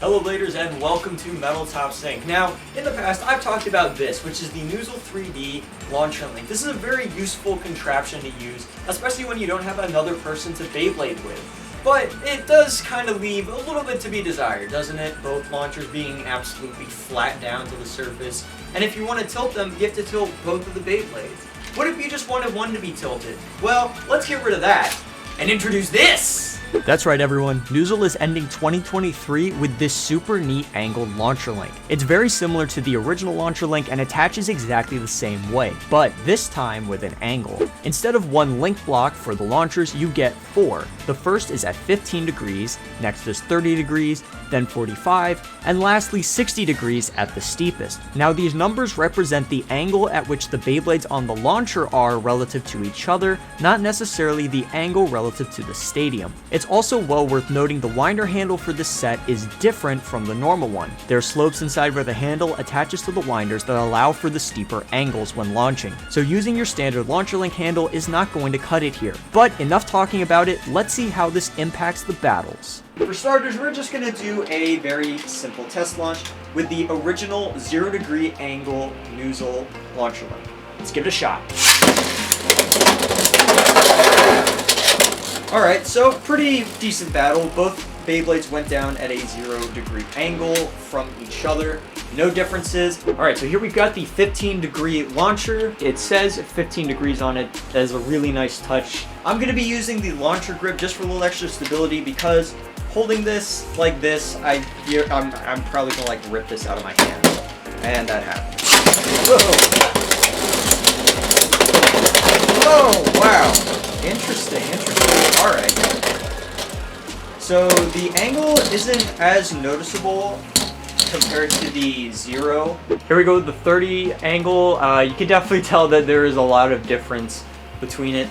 Hello Bladers and welcome to Metal Top Sync. Now, in the past I've talked about this, which is the Noozle3D launcher link. This is a very useful contraption to use, especially when you don't have another person to Beyblade with. But it does kind of leave a little bit to be desired, doesn't it? Both launchers being absolutely flat down to the surface. And if you want to tilt them, you have to tilt both of the Beyblades. What if you just wanted one to be tilted? Well, let's get rid of that and introduce this! That's right everyone, Noozle is ending 2023 with this super neat angled launcher link. It's very similar to the original launcher link and attaches exactly the same way, but this time with an angle. Instead of one link block for the launchers, you get 4. The first is at 15 degrees, next is 30 degrees, then 45, and lastly 60 degrees at the steepest. Now these numbers represent the angle at which the Beyblades on the launcher are relative to each other, not necessarily the angle relative to the stadium. It's also well worth noting the winder handle for this set is different from the normal one. There are slopes inside where the handle attaches to the winders that allow for the steeper angles when launching. So using your standard launcher link handle is not going to cut it here. But enough talking about it, let's see how this impacts the battles. For starters, we're just going to do a very simple test launch with the original 0 degree angle Noozle launcher link. Let's give it a shot. Alright, so pretty decent battle. Both Beyblades went down at a 0 degree angle from each other. No differences. Alright, so here we've got the 15 degree launcher. It says 15 degrees on it. That is a really nice touch. I'm going to be using the launcher grip just for a little extra stability because holding this like this, I'm probably going to like rip this out of my hand. And that happened. Whoa! Oh, wow. Interesting. Alright. So the angle isn't as noticeable compared to the 0. Here we go with the 30 angle. You can definitely tell that there is a lot of difference between it.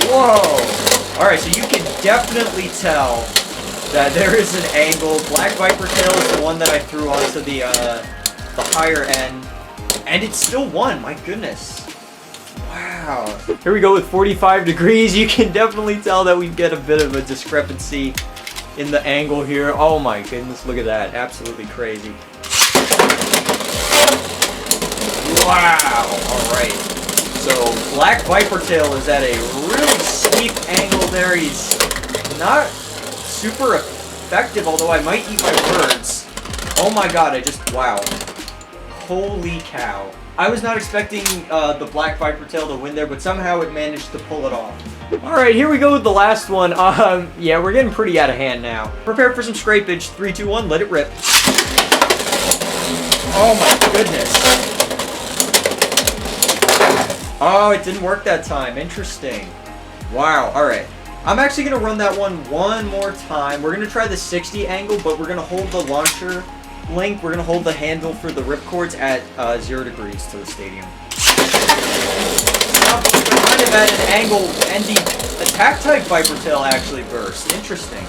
Whoa! Alright, so you can definitely tell that there is an angle. Black Viper Tail is the one that I threw onto the higher end. And it still won, my goodness. Wow. Here we go with 45 degrees. You can definitely tell that we get a bit of a discrepancy in the angle here. Oh my goodness, look at that. Absolutely crazy. Wow. Alright. So, Black Viper Tail is at a really steep angle there. He's not super effective, although I might eat my words. Oh my god, wow. Holy cow. I was not expecting the Black Viper Tail to win there, but somehow it managed to pull it off. Alright, here we go with the last one. Yeah, we're getting pretty out of hand now. Prepare for some scrapage. 3, 2, 1, let it rip. Oh my goodness. Oh, it didn't work that time. Interesting. Wow, alright. I'm actually going to run that one more time. We're going to try the 60 angle, but we're going to hold the launcher link. We're going to hold the handle for the ripcords at 0 degrees to the stadium. Kind of at an angle, and the attack type Viper Tail actually burst. Interesting.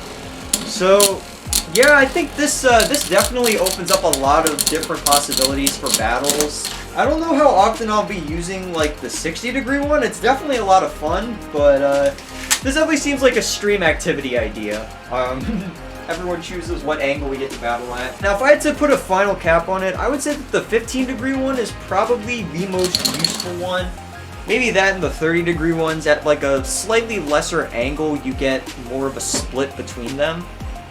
So, yeah, I think this definitely opens up a lot of different possibilities for battles. I don't know how often I'll be using like the 60 degree one. It's definitely a lot of fun, but this definitely seems like a stream activity idea. Everyone chooses what angle we get to battle at. Now, if I had to put a final cap on it, I would say that the 15 degree one is probably the most useful one. Maybe that and the 30 degree ones at like a slightly lesser angle, you get more of a split between them.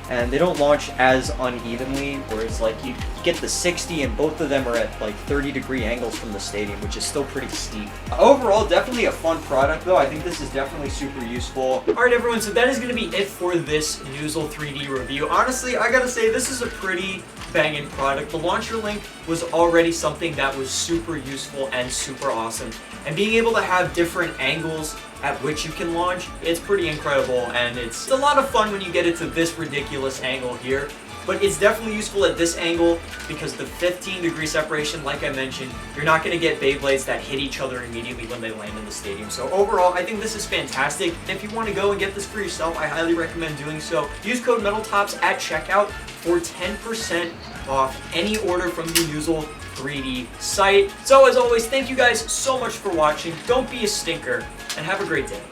And they don't launch as unevenly, whereas like you get the 60 and both of them are at like 30 degree angles from the stadium, which is still pretty steep. Overall, definitely a fun product though. I think this is definitely super useful. Alright everyone, so that is going to be it for this Noozle3D review. Honestly, I gotta say this is a pretty banging product. The launcher link was already something that was super useful and super awesome. And being able to have different angles at which you can launch, it's pretty incredible, and it's a lot of fun when you get it to this ridiculous angle here. But it's definitely useful at this angle because the 15 degree separation, like I mentioned, you're not going to get Beyblades that hit each other immediately when they land in the stadium. So overall, I think this is fantastic. If you want to go and get this for yourself, I highly recommend doing so. Use code METALTOPS at checkout for 10% off any order from the Noozle3D site. So as always, thank you guys so much for watching. Don't be a stinker, and have a great day.